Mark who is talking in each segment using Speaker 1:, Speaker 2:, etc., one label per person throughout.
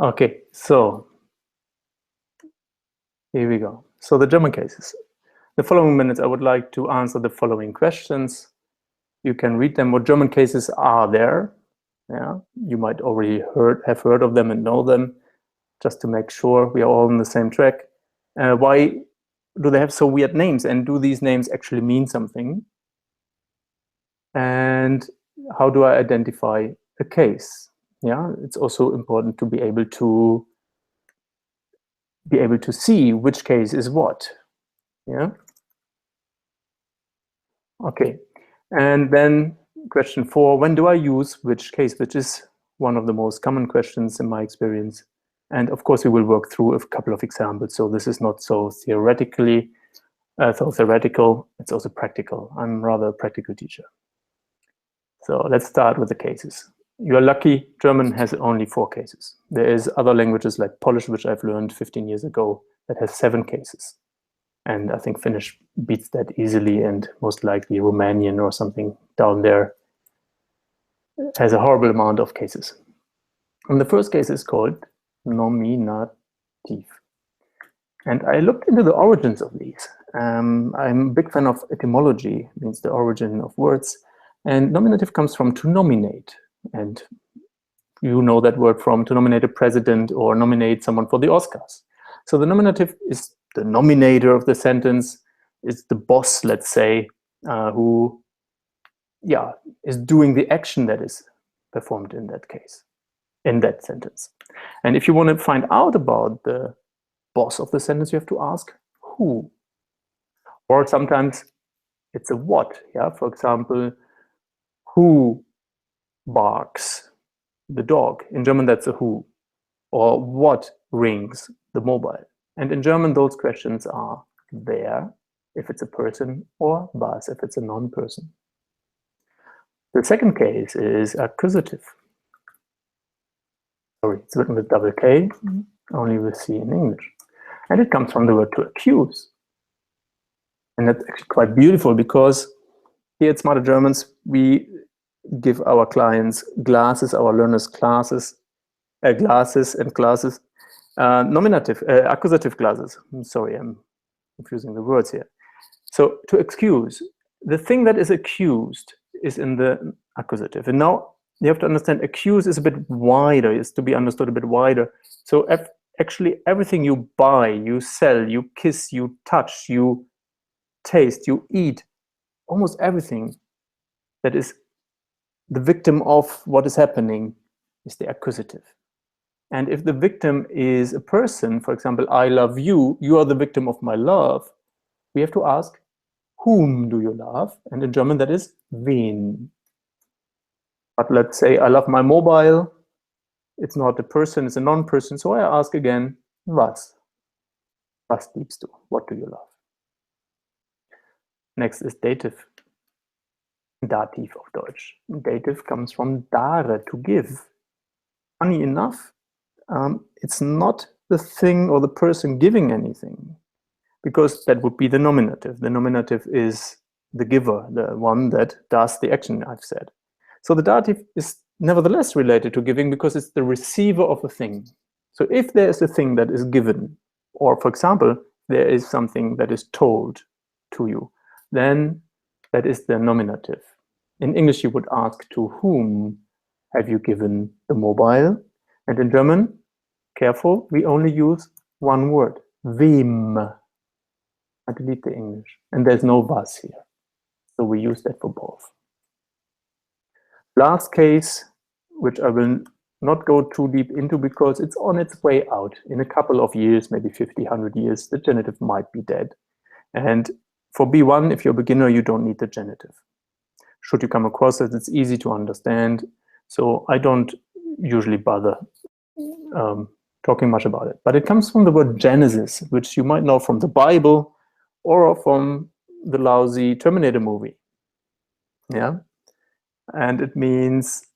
Speaker 1: Okay, so here we go. So the German cases. The following minutes, I would like to answer the following questions. You can read them. What German cases are there? Yeah, you might already have heard of them and know them, just to make sure we are all on the same track. Why do they have so weird names, and do these names actually mean something? And how do I identify a case? Yeah, it's also important to be able to see which case is what. Yeah. Okay. And then question 4, when do I use which case, which is one of the most common questions in my experience. And of course, we will work through a couple of examples. So this is not so theoretical. It's also practical. I'm rather a practical teacher. So let's start with the cases. You are lucky, German has only 4 cases. There is other languages like Polish, which I've learned 15 years ago, that has 7 cases. And I think Finnish beats that easily, and most likely Romanian or something down there has a horrible amount of cases. And the first case is called nominative. And I looked into the origins of these. I'm a big fan of etymology, means the origin of words. And nominative comes from to nominate. And you know that word from to nominate a president or nominate someone for the Oscars. So the nominative is the nominator of the sentence, is the boss, let's say, who is doing the action that is performed in that case, in that sentence. And if you want to find out about the boss of the sentence, you have to ask who. Or sometimes it's a what. Yeah, for example, who barks the dog? In German, that's a who. Or what rings the mobile? And in German, those questions are wer, if it's a person, or was, if it's a non-person. The second case is accusative. Sorry, it's written with double K, only with C in English. And it comes from the word to accuse. And that's actually quite beautiful, because here at Smarter Germans, we give our clients glasses, our learners glasses and classes, nominative, accusative classes. I'm sorry, I'm confusing the words here. So to accuse, the thing that is accused is in the accusative. And now you have to understand, accuse is a bit wider, is to be understood a bit wider. So actually everything you buy, you sell, you kiss, you touch, you taste, you eat, almost everything that is the victim of what is happening is the accusative. And if the victim is a person, for example, I love you, you are the victim of my love, we have to ask, whom do you love? And in German, that is wen. But let's say I love my mobile, it's not a person, it's a non-person, so I ask again, was? Was liebst du? What do you love? Next is dative. Dativ auf Deutsch. Dative comes from dare, to give. Funny enough, it's not the thing or the person giving anything, because that would be the nominative. The nominative is the giver, the one that does the action I've said. So the dative is nevertheless related to giving, because it's the receiver of a thing. So if there is a thing that is given, or for example, there is something that is told to you, then that is the nominative. In English, you would ask, to whom have you given the mobile? And in German, careful, we only use one word, wem. I delete the English. And there's no was here. So we use that for both. Last case, which I will not go too deep into, because it's on its way out. In a couple of years, maybe 50, 100 years, the genitive might be dead. And for B1, if you're a beginner, you don't need the genitive. Should you come across it, it's easy to understand. So I don't usually bother talking much about it. But it comes from the word Genesis, which you might know from the Bible or from the lousy Terminator movie. Yeah. And it means,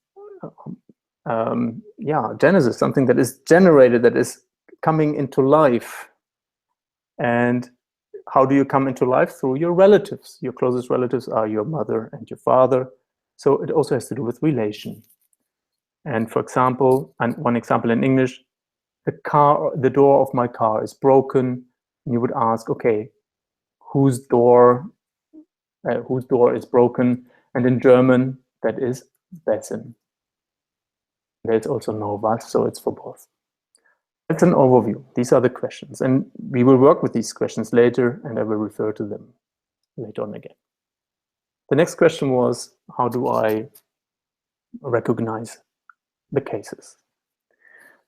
Speaker 1: Genesis, something that is generated, that is coming into life. And how do you come into life? Through your relatives. Your closest relatives are your mother and your father. So it also has to do with relation. And for example, and one example in English, the door of my car is broken, and you would ask, okay, whose door is broken? And in German, that is wessen. There's also no was, so it's for both. That's an overview. These are the questions, and we will work with these questions later, and I will refer to them later on again. The next question was, how do I recognize the cases?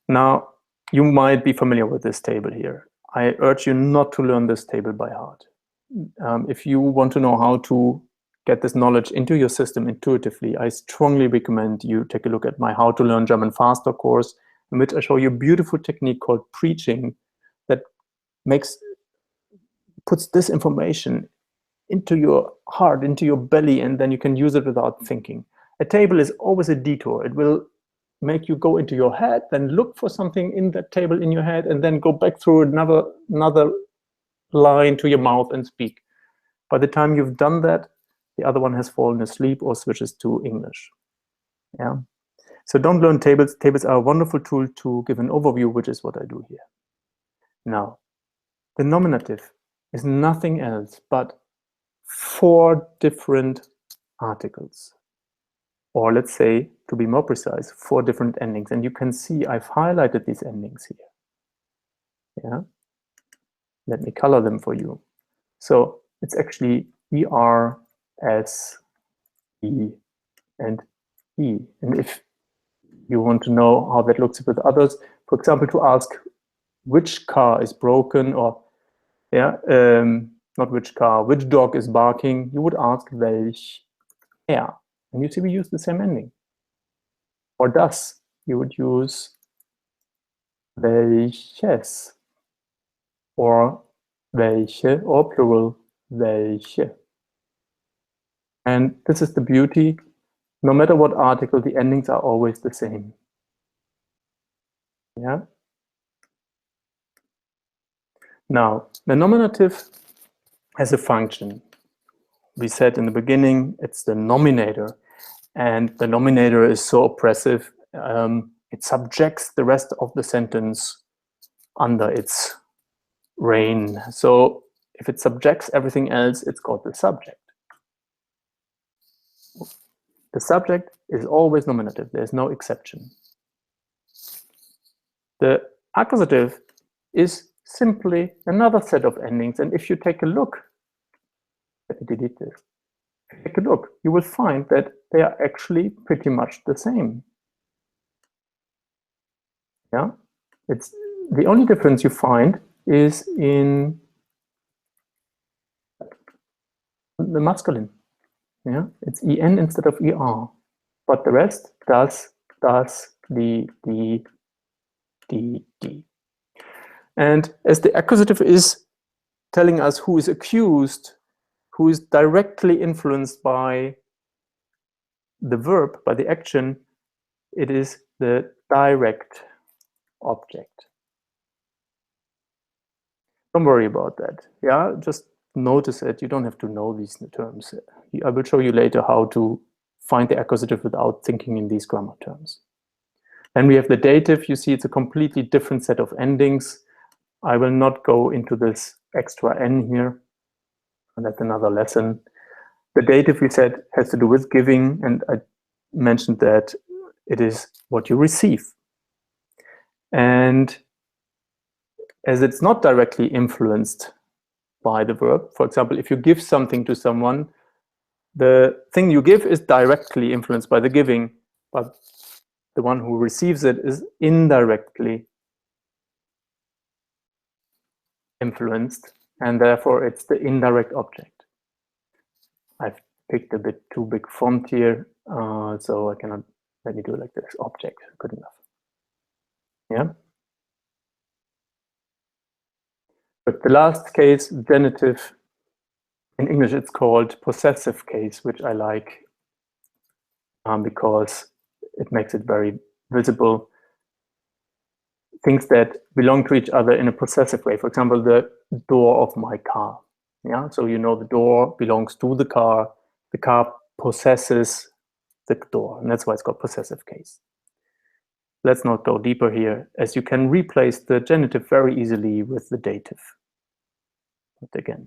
Speaker 1: Now, you might be familiar with this table here. I urge you not to learn this table by heart. If you want to know how to get this knowledge into your system intuitively, I strongly recommend you take a look at my How to Learn German Faster course, in which I show you a beautiful technique called preaching that puts this information into your heart, into your belly, and then you can use it without thinking. A table is always a detour. It will make you go into your head, then look for something in that table in your head, and then go back through another line to your mouth and speak. By the time you've done that, the other one has fallen asleep or switches to English. Yeah. So don't learn tables. Tables are a wonderful tool to give an overview, which is what I do here. Now, the nominative is nothing else but 4 different articles. Or let's say, to be more precise, 4 different endings. And you can see I've highlighted these endings here. Yeah. Let me color them for you. So it's actually ER, S, E, and E. And if you want to know how that looks with others, for example, to ask which car is broken, or not which car, which dog is barking, you would ask welcher. And you see we use the same ending. For das, you would use welches, or welche, or plural, welche. And this is the beauty. No matter what article, the endings are always the same. Yeah. Now, the nominative has a function. We said in the beginning, it's the nominator. And the nominator is so oppressive, it subjects the rest of the sentence under its reign. So if it subjects everything else, it's called the subject. The subject is always nominative. There's no exception. The accusative is simply another set of endings. And if you take a look, let me delete this. If you take a look, you will find that they are actually pretty much the same. Yeah, it's the only difference you find is in the masculine. Yeah, it's en instead of er, but the rest das, die. And as the accusative is telling us who is accused, who is directly influenced by the verb, by the action, it is the direct object. Don't worry about that. Yeah, just notice it. You don't have to know these terms. I will show you later how to find the accusative without thinking in these grammar terms. Then we have the dative. You see it's a completely different set of endings. I will not go into this extra n here. And that's another lesson. The dative, we said, has to do with giving, and I mentioned that it is what you receive. And as it's not directly influenced by the verb, for example, if you give something to someone, the thing you give is directly influenced by the giving, but the one who receives it is indirectly influenced, and therefore it's the indirect object. I've picked a bit too big font here, so I cannot, let me do it like this, object, good enough. Yeah. But the last case, genitive, in English it's called possessive case, which I like because it makes it very visible. Things that belong to each other in a possessive way. For example, the door of my car. Yeah, so you know the door belongs to the car possesses the door, and that's why it's called possessive case. let's not go deeper here, as you can replace the genitive very easily with the dative. But again,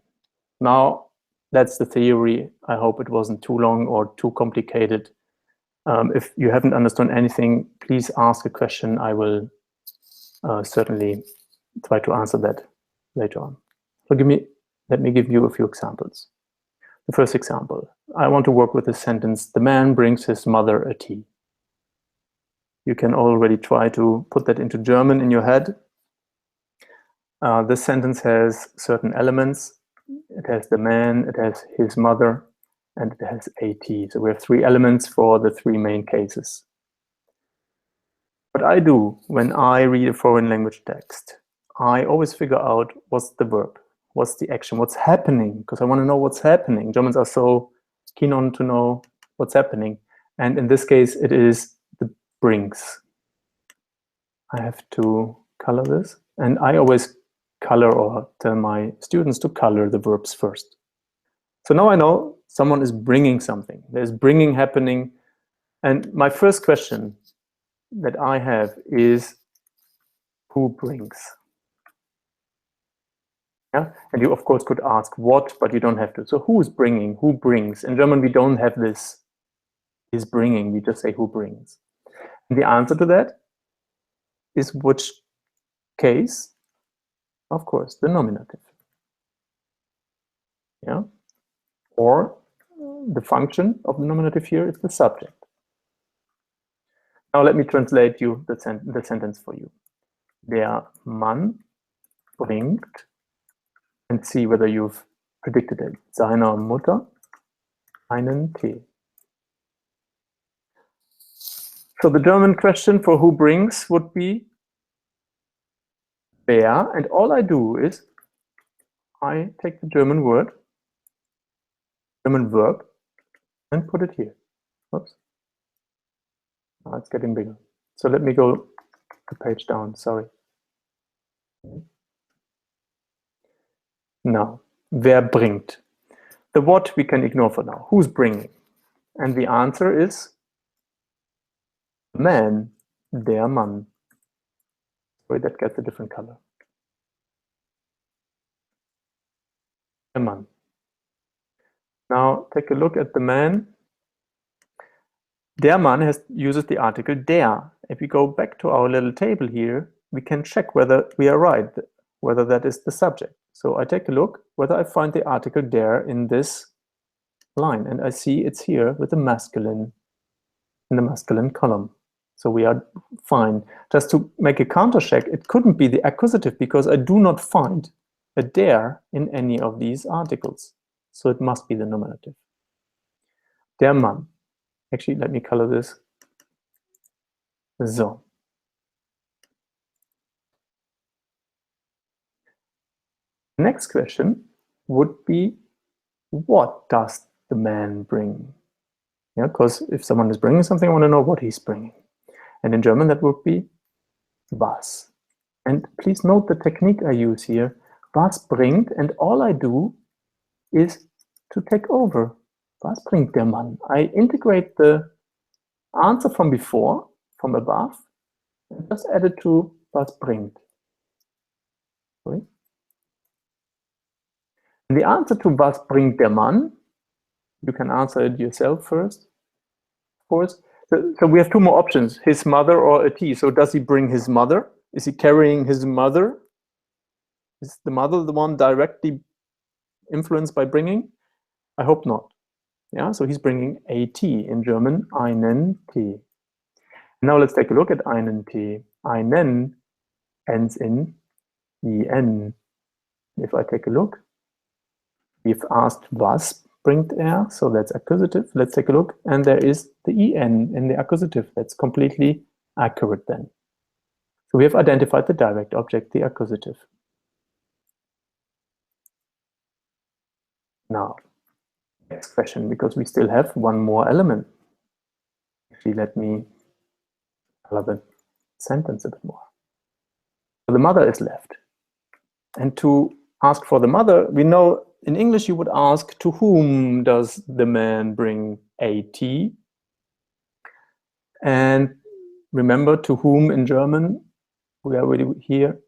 Speaker 1: now that's the theory. I hope it wasn't too long or too complicated. If you haven't understood anything, please ask a question. I will certainly try to answer that later on. So let me give you a few examples. The first example, I want to work with the sentence, the man brings his mother a tea. You can already try to put that into German in your head. This sentence has certain elements. It has the man, it has his mother, and it has a tea. So we have 3 elements for the 3 main cases. What I do when I read a foreign language text, I always figure out what's the verb, what's the action, what's happening, because I want to know what's happening. Germans are so keen on to know what's happening. And in this case, it is the brings. I have to color this. And I always color or tell my students to color the verbs first. So now I know someone is bringing something. There's bringing happening. And my first question that I have is, who brings? Yeah? And you, of course, could ask what, but you don't have to. So who is bringing? Who brings? In German, we don't have this is bringing. We just say who brings. And the answer to that is which case? Of course, the nominative. Yeah? Or the function of the nominative here is the subject. Now let me translate you the sentence for you. Der Mann bringt, and see whether you've predicted it, seiner Mutter einen Tee. So the German question for who brings would be wer, and all I do is I take the German word, German verb, and put it here. Oops. Now it's getting bigger. So let me go the page down, sorry. Now, wer bringt? The what we can ignore for now. Who's bringing? And the answer is man, der Mann. Sorry, that gets a different color. Der Mann. Now take a look at the man. Der Mann uses the article der. If we go back to our little table here, we can check whether we are right, whether that is the subject. So I take a look whether I find the article der in this line, and I see it's here with the masculine, in the masculine column. So we are fine. Just to make a counter check, it couldn't be the accusative because I do not find a der in any of these articles. So it must be the nominative. Der Mann. Actually, let me color this. So. Next question would be, what does the man bring? Yeah, because if someone is bringing something, I want to know what he's bringing. And in German, that would be was. And please note the technique I use here. Was bringt, and all I do is to take over. Was bringt der Mann? I integrate the answer from before, from above, and just add it to was bringt. Sorry. And the answer to was bringt der Mann, you can answer it yourself first, of course. So we have 2 more options, his mother or a tea. So does he bring his mother? Is he carrying his mother? Is the mother the one directly influenced by bringing? I hope not. Yeah, so he's bringing a tea, in German, einen Tee. Now let's take a look at einen Tee. Einen ends in en. If I take a look, we've asked was bringt er, so that's accusative. Let's take a look, and there is the en in the accusative. That's completely accurate then. So we have identified the direct object, the accusative. Now, next question, because we still have 1 more element. Actually, let me color the sentence a bit more. So the mother is left. And to ask for the mother, we know in English you would ask, to whom does the man bring a tea? And remember to whom in German, we are already here,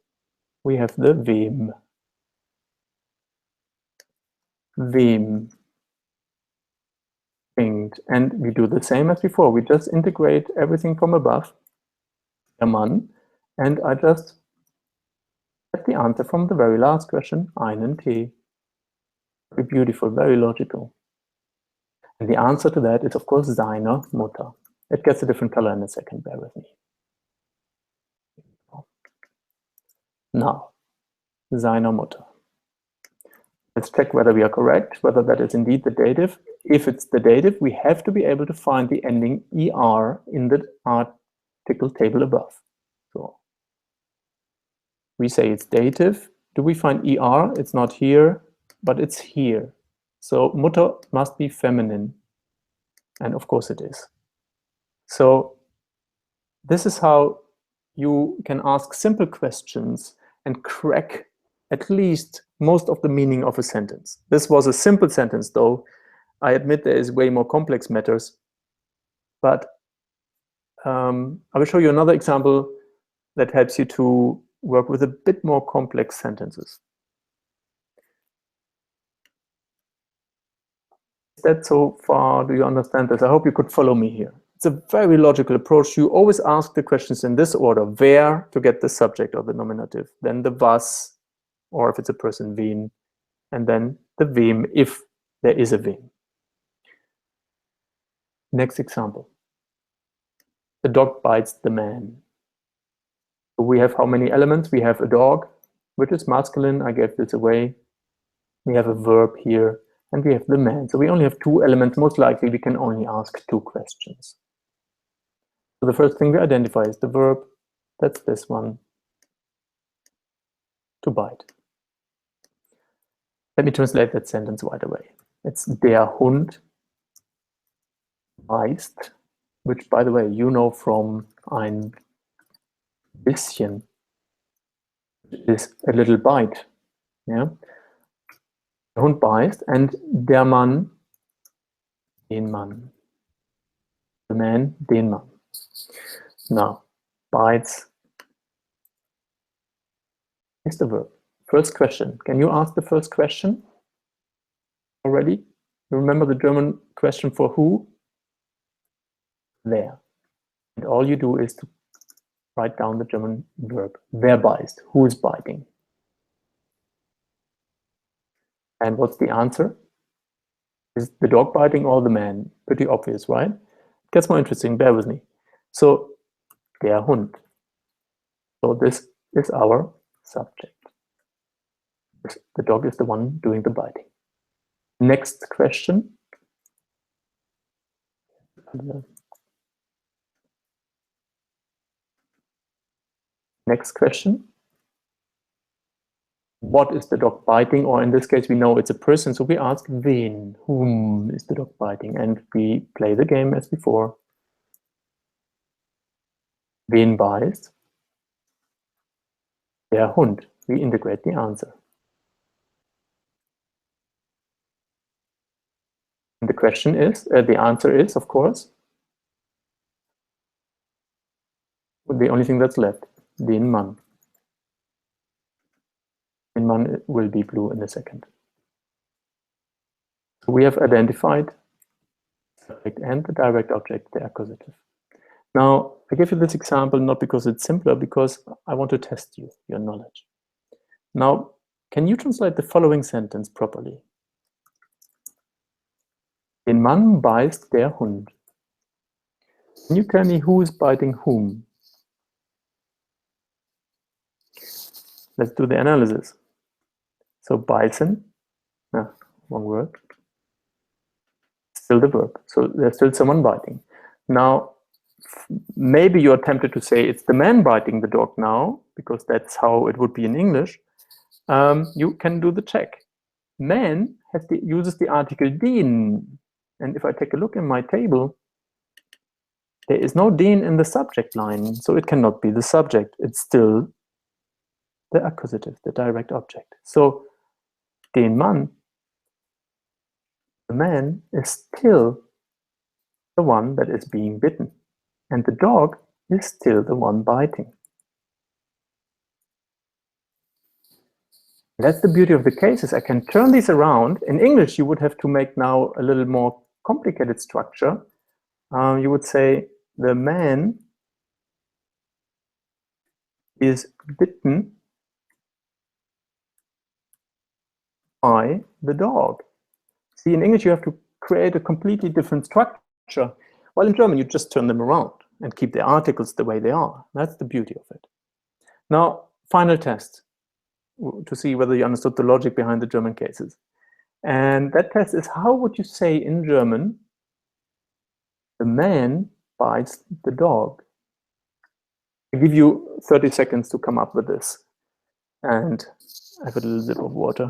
Speaker 1: we have the wem. Wem. And we do the same as before. We just integrate everything from above, der Mann, and I just get the answer from the very last question, einen Tee. Very beautiful, very logical. And the answer to that is, of course, seiner Mutter. It gets a different color in a second, bear with me. Now, seiner Mutter. Let's check whether we are correct, whether that is indeed the dative. If it's the dative, we have to be able to find the ending er in the article table above. So we say it's dative. Do we find er? It's not here, but it's here. So Mutter must be feminine. And of course it is. So this is how you can ask simple questions and crack at least most of the meaning of a sentence. This was a simple sentence, though. I admit there is way more complex matters. But I will show you another example that helps you to work with a bit more complex sentences. Is that so far? Do you understand this? I hope you could follow me here. It's a very logical approach. You always ask the questions in this order. Wer to get the subject or the nominative, then the was, or if it's a person, wen, and then the wem if there is a wem. Next example. The dog bites the man. So we have how many elements? We have a dog, which is masculine. I gave this away. We have a verb here, and we have the man. So we only have 2 elements. Most likely, we can only ask 2 questions. So the first thing we identify is the verb. That's this one. To bite. Let me translate that sentence right away. It's der Hund beißt, which, by the way, you know from ein bisschen, is a little bite. Yeah. Der Hund beißt, and der Mann, den Mann. The man, den Mann. Now, bites is the verb. First question. Can you ask the first question already? You remember the German question for who? Wer. And all you do is to write down the German verb. Wer beißt? Who is biting? And what's the answer? Is the dog biting or the man? Pretty obvious, right? It gets more interesting. Bear with me. So, der Hund. So this is our subject. The dog is the one doing the biting. Next question. Next question. What is the dog biting? Or in this case, we know it's a person, so we ask wen, whom is the dog biting? And we play the game as before. Wen beißt? Der Hund. We integrate the answer. And the question is, the answer is, of course, the only thing that's left, den Mann. Den Mann will be blue in a second. So we have identified subject and the direct object, the accusative. Now, I give you this example not because it's simpler, because I want to test you, your knowledge. Now, can you translate the following sentence properly? Den Mann beißt der Hund. Can you tell me who is biting whom? Let's do the analysis. So beißen, wrong word, still the verb. So there's still someone biting. Now, maybe you're tempted to say it's the man biting the dog now, because that's how it would be in English. You can do the check. Man uses the article den. And if I take a look in my table, there is no den in the subject line, so it cannot be the subject. It's still the accusative, the direct object. So, den Mann, the man, is still the one that is being bitten. And the dog is still the one biting. That's the beauty of the cases. I can turn these around. In English, you would have to make now a little more complicated structure. You would say, the man is bitten by the dog. See, in English, you have to create a completely different structure, while in German, you just turn them around and keep the articles the way they are. That's the beauty of it. Now, final test to see whether you understood the logic behind the German cases. And that test is, how would you say in German, the man bites the dog? I give you 30 seconds to come up with this. And I have a little sip of water.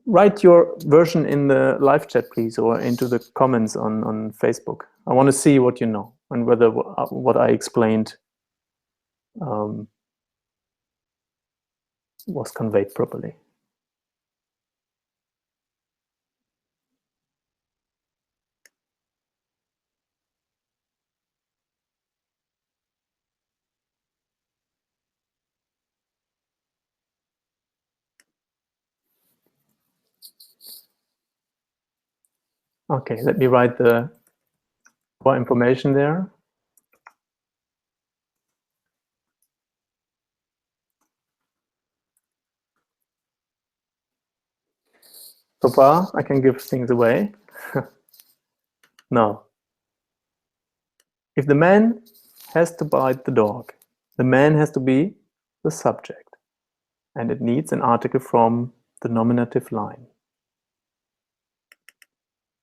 Speaker 1: Write your version in the live chat, please, or into the comments on Facebook. I want to see what you know and whether what I explained was conveyed properly. Okay, let me write the more information there. So far, I can give things away. Now, if the man has to bite the dog, the man has to be the subject, and it needs an article from the nominative line.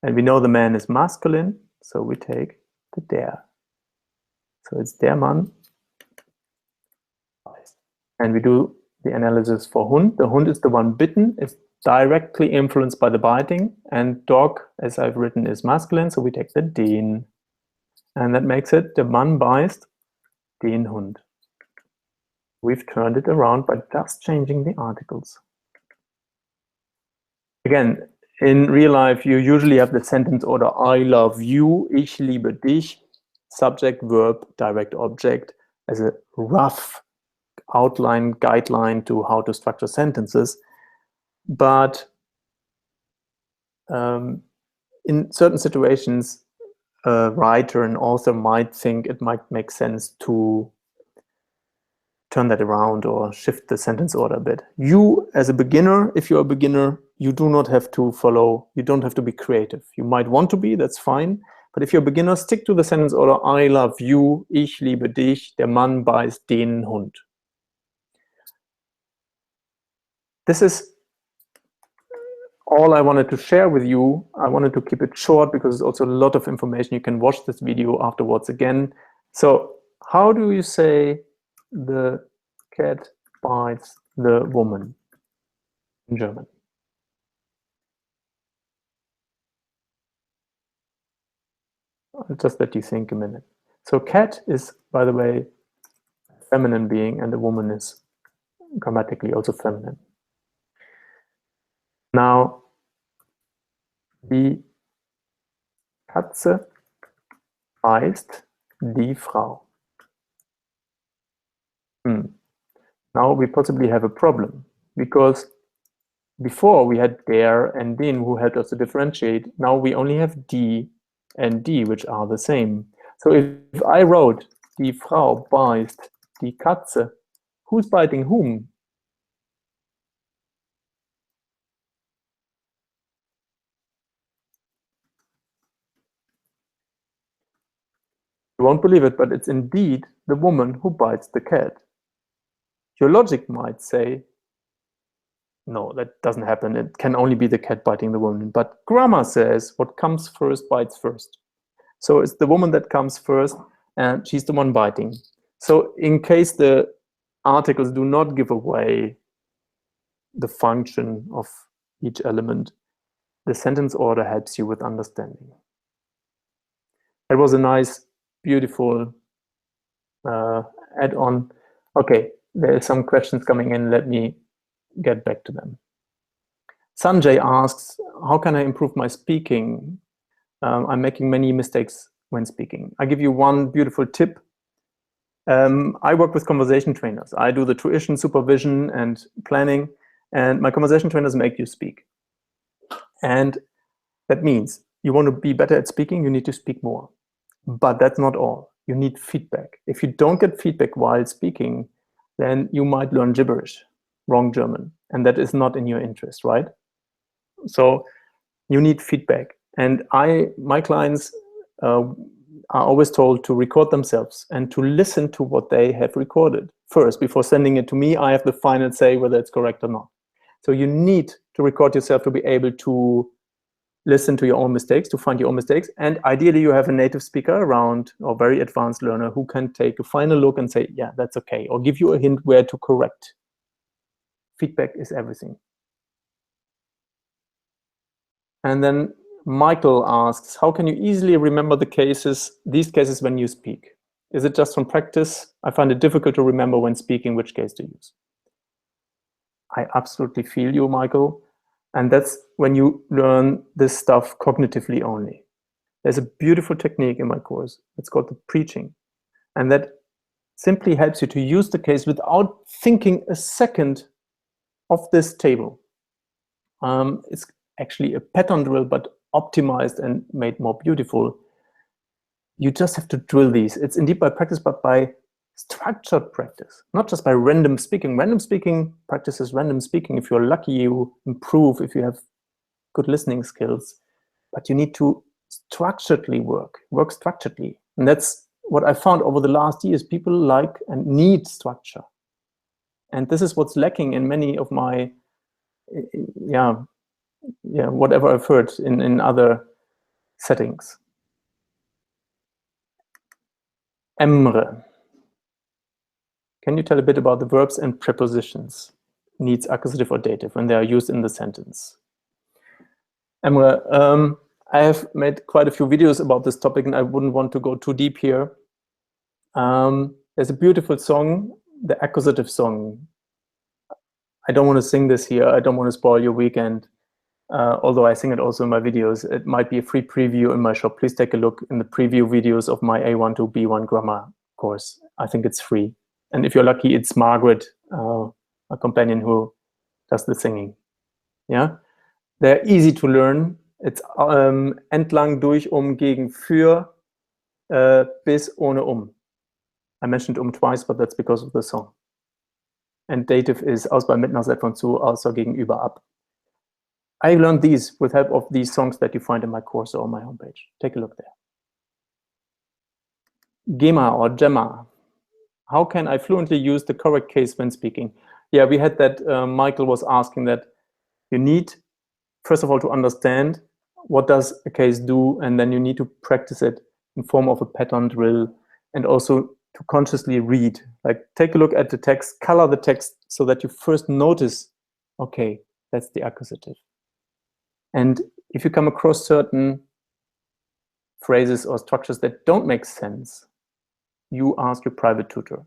Speaker 1: And we know the man is masculine, so we take the der. So it's der Mann. And we do the analysis for Hund. The Hund is the one bitten, is directly influenced by the biting, and dog, as I've written, is masculine, so we take the den. And that makes it, der Mann beißt den Hund. We've turned it around by just changing the articles. Again, in real life, you usually have the sentence order, I love you, ich liebe dich, subject, verb, direct object, as a rough outline, guideline to how to structure sentences. But in certain situations, a writer, an author might think it might make sense to turn that around or shift the sentence order a bit. You, as a beginner, if you're a beginner, you do not have to follow, you don't have to be creative. You might want to be, that's fine. But if you're a beginner, stick to the sentence order, I love you, ich liebe dich, der Mann beißt den Hund. This is all I wanted to share with you. I wanted to keep it short because it's also a lot of information. You can watch this video afterwards again. So how do you say the cat bites the woman in German? I'll just let you think a minute. So cat is, by the way, a feminine being, and the woman is grammatically also feminine. Now, die Katze beißt die Frau. Now we possibly have a problem, because before we had der and den who helped us to differentiate. Now we only have die and die, which are the same. So if I wrote, die Frau beißt die Katze, who's biting whom? You won't believe it, but it's indeed the woman who bites the cat. Your logic might say, no, that doesn't happen. It can only be the cat biting the woman. But grammar says what comes first bites first. So it's the woman that comes first, and she's the one biting. So in case the articles do not give away the function of each element, the sentence order helps you with understanding. It was a nice, beautiful add-on. Okay, there are some questions coming in. Let me get back to them. Sanjay asks, how can I improve my speaking? I'm making many mistakes when speaking. I give you one beautiful tip. I work with conversation trainers. I do the tuition, supervision, and planning, and my conversation trainers make you speak. And that means you want to be better at speaking, you need to speak more. But that's not all. You need feedback. If you don't get feedback while speaking, then you might learn gibberish, wrong German, and that is not in your interest, right? So you need feedback. And my clients are always told to record themselves and to listen to what they have recorded first. Before sending it to me, I have the final say whether it's correct or not. So you need to record yourself to be able to listen to your own mistakes, to find your own mistakes. And ideally, you have a native speaker around or very advanced learner who can take a final look and say, yeah, that's okay, or give you a hint where to correct. Feedback is everything. And then Michael asks, how can you easily remember these cases when you speak? Is it just from practice? I find it difficult to remember when speaking which case to use. I absolutely feel you, Michael. And that's when you learn this stuff cognitively only. There's a beautiful technique in my course. It's called the preaching. And that simply helps you to use the case without thinking a second of this table. It's actually a pattern drill, but optimized and made more beautiful. You just have to drill these. It's indeed by practice, but by structured practice, not just by random speaking. Random speaking practice is random speaking. If you're lucky, you improve if you have good listening skills, but you need to structuredly work structuredly. And that's what I found over the last years. People like and need structure. And this is what's lacking in many of my, whatever I've heard in other settings. Emre. Can you tell a bit about the verbs and prepositions? Needs accusative or dative when they are used in the sentence. Emre, I have made quite a few videos about this topic and I wouldn't want to go too deep here. There's a beautiful song, the accusative song. I don't want to sing this here. I don't want to spoil your weekend. Although I sing it also in my videos. It might be a free preview in my shop. Please take a look in the preview videos of my A1 to B1 grammar course. I think it's free. And if you're lucky, it's Margaret, a companion who does the singing. Yeah, they're easy to learn. It's entlang, durch, gegen, für, bis, ohne, I mentioned twice, but that's because of the song. And dative is aus, bei, mit, nach, seit, von, zu, außer, gegenüber, ab. I learned these with help of these songs that you find in my course or on my homepage. Take a look there. Gemma or Gemma. How can I fluently use the correct case when speaking? Yeah, we had that. Michael was asking that you need, first of all, to understand what does a case do, and then you need to practice it in form of a pattern drill, and also to consciously read. Like, take a look at the text, color the text so that you first notice, okay, that's the accusative. And if you come across certain phrases or structures that don't make sense, you ask your private tutor,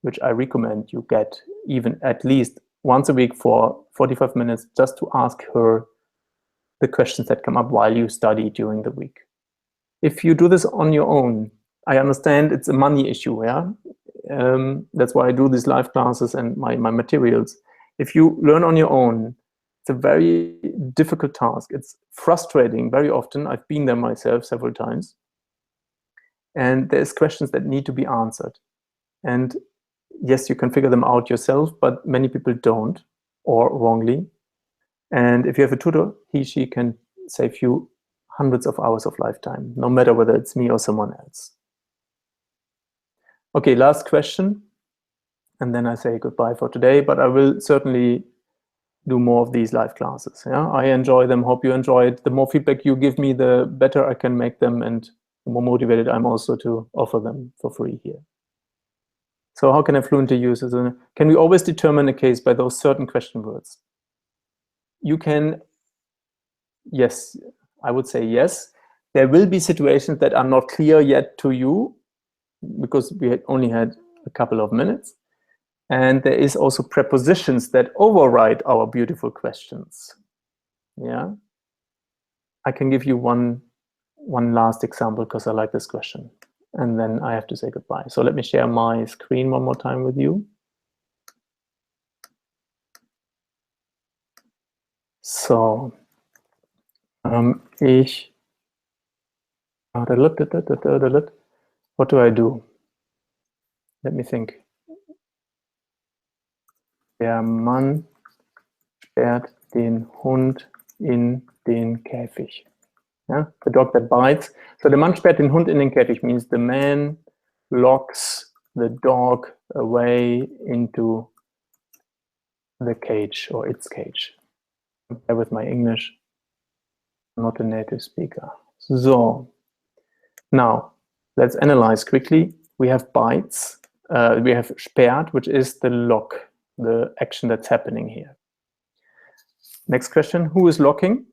Speaker 1: which I recommend you get even at least once a week for 45 minutes, just to ask her the questions that come up while you study during the week. If you do this on your own, I understand it's a money issue, yeah? That's why I do these live classes and my materials. If you learn on your own, it's a very difficult task. It's frustrating very often. I've been there myself several times. And there's questions that need to be answered. And yes, you can figure them out yourself, but many people don't, or wrongly. And if you have a tutor, she can save you hundreds of hours of lifetime, no matter whether it's me or someone else. Okay, last question. And then I say goodbye for today, but I will certainly do more of these live classes. Yeah, I enjoy them. Hope you enjoy it. The more feedback you give me, the better I can make them, and the more motivated I'm also to offer them for free here. So how can I fluently use it? Can we always determine a case by those certain question words? You can, yes, I would say yes. There will be situations that are not clear yet to you because we only had a couple of minutes. And there is also prepositions that override our beautiful questions. Yeah, I can give you one one last example because I like this question. And then I have to say goodbye. So let me share my screen one more time with you. So, what do I do? Let me think. Der Mann sperrt den Hund in den Käfig. Yeah? The dog that bites. So the Mann sperrt den Hund in den Käfig means the man locks the dog away into the cage or its cage. Bear with my English, not a native speaker. So now let's analyze quickly. We have bites. We have sperrt, which is the lock, the action that's happening here. Next question, who is locking?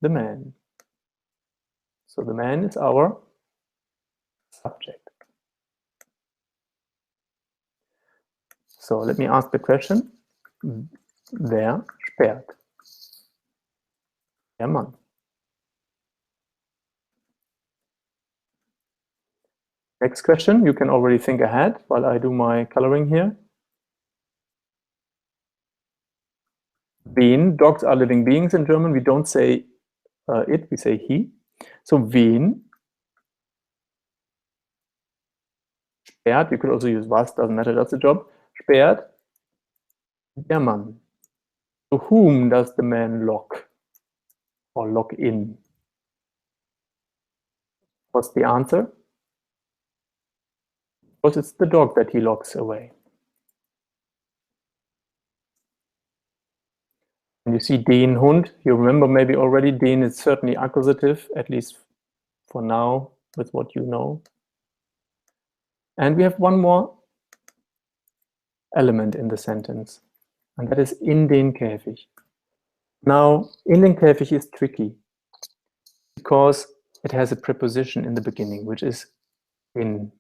Speaker 1: The man. So the man is our subject. So let me ask the question. Wer sperrt? Der Mann. Next question, you can already think ahead while I do my coloring here. Wen, dogs are living beings in German. We don't say it, we say he. So wen sperrt, you could also use was, doesn't matter, that's the job. Sperrt der Mann. So whom does the man lock or lock in? What's the answer? Because it's the dog that he locks away. And you see den Hund, you remember maybe already, den is certainly accusative, at least for now, with what you know. And we have one more element in the sentence, and that is in den Käfig. Now, in den Käfig is tricky because it has a preposition in the beginning, which is in.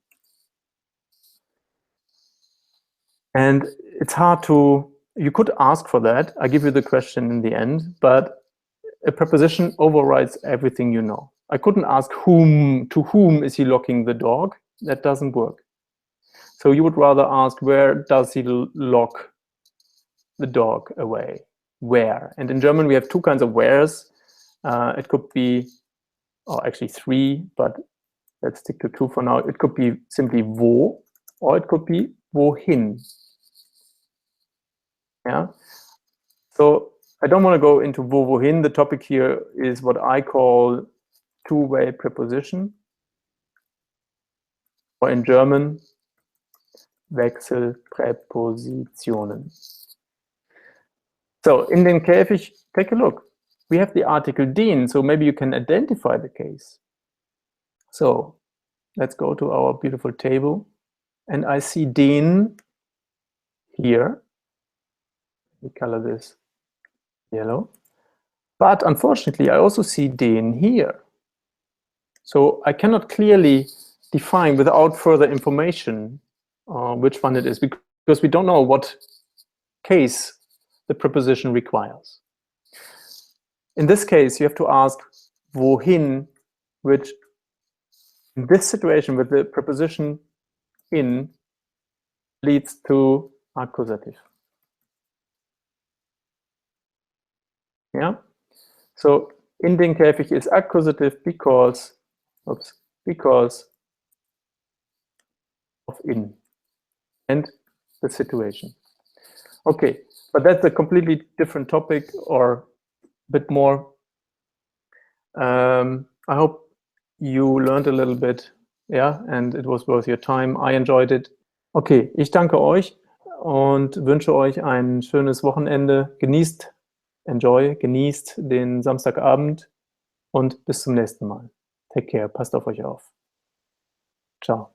Speaker 1: And it's hard to, you could ask for that. I give you the question in the end, but a preposition overrides everything you know. I couldn't ask whom, to whom is he locking the dog? That doesn't work. So you would rather ask, where does he lock the dog away? Where? And in German, we have two kinds of wheres. It could be, or actually three, but let's stick to two for now. It could be simply wo, or it could be wohin. Yeah. So I don't want to go into wo, wohin. The topic here is what I call two-way preposition, or in German, Wechselpräpositionen. So in den Käfig, take a look. We have the article den, so maybe you can identify the case. So let's go to our beautiful table, and I see den here. We color this yellow. But unfortunately, I also see den here. So I cannot clearly define without further information which one it is, because we don't know what case the preposition requires. In this case, you have to ask wohin, which in this situation with the preposition in leads to accusative. Yeah. So in den Käfig is accusative because, because of in and the situation. Okay, but that's a completely different topic, or a bit more. I hope you learned a little bit, yeah, and it was worth your time. I enjoyed it. Okay, ich danke euch und wünsche euch ein schönes Wochenende. Genießt, genießt den Samstagabend und bis zum nächsten Mal. Take care, passt auf euch auf. Ciao.